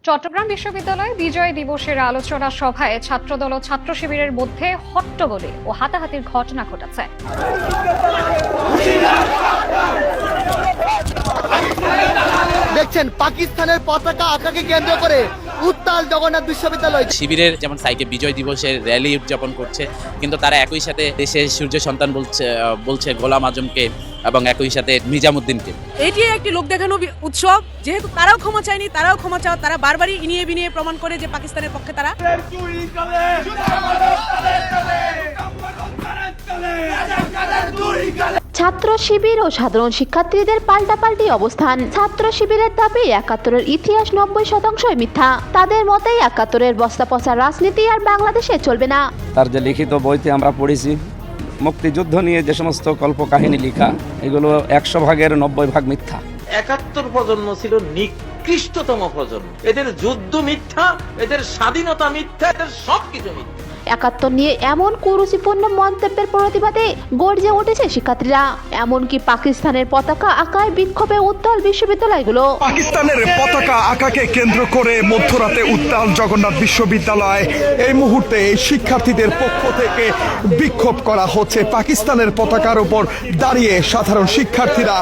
চট্টগ্রাম বিশ্ববিদ্যালয়ে বিজয় দিবসের আলোচনা সভায় ছাত্রদল ও ছাত্র শিবিরের মধ্যে হট্টগোলে ও হাতাহাতির ঘটনা ঘটেছে। দেখছেন পাকিস্তানের পতাকা আঁকাকে কেন্দ্র করে উত্তাল জগন্নাথ বিশ্ববিদ্যালয়। শিবিরের যেমন সাইটে বিজয় দিবসের র্যালি উদযাপন করছে, কিন্তু তারা একই সাথে দেশের সূর্য সন্তান বলছে গোলাম আজমকে এবং একই সাথে নিজামুদ্দিনকে। এটি একটি লোক দেখানো উৎসব, যেহেতু তারাও ক্ষমা চায়নি, তারাও ক্ষমা চাও, তারা বারবারই ইনিয়ে বিনিয়ে প্রমাণ করে যে পাকিস্তানের পক্ষে তারা। ছাত্র শিবির ও সাধারণ শিক্ষার্থীদের পাল্টাপাল্টি অবস্থান। ছাত্র শিবিরের দাবি ৭১-এর ইতিহাস ৯০% মিথ্যা। তাদের মতে ৭১-এর বস্তা পচা রাজনীতি আর বাংলাদেশে চলবে না। তার যে লিখিত বইতে আমরা পড়েছি, মুক্তিযুদ্ধ নিয়ে যে সমস্ত কল্পকাহিনী লেখা, এগুলো ১০০ ভাগের ৯০ ভাগ মিথ্যা। ৭১ প্রজন্ম ছিল নিকৃষ্টতম প্রজন্ম। এদের যুদ্ধ মিথ্যা, এদের স্বাধীনতা মিথ্যা, এদের সবকিছু মিথ্যা। ৭১ নিয়ে এমন কুরুচিপূর্ণ মন্তব্যের প্রতিবাদে গর্জে উঠেছে শিক্ষার্থীরা। এমনকি পাকিস্তানের পতাকা আঁকায় বিক্ষোভে উত্তাল বিশ্ববিদ্যালয়গুলো। পাকিস্তানের পতাকা আঁকাকে কেন্দ্র করে মধ্যরাতে উত্তাল জগন্নাথ বিশ্ববিদ্যালয়। এই মুহূর্তে শিক্ষার্থীদের পক্ষ থেকে বিক্ষোভ করা হচ্ছে। পাকিস্তানের পতাকার উপর দাঁড়িয়ে সাধারণ শিক্ষার্থীরা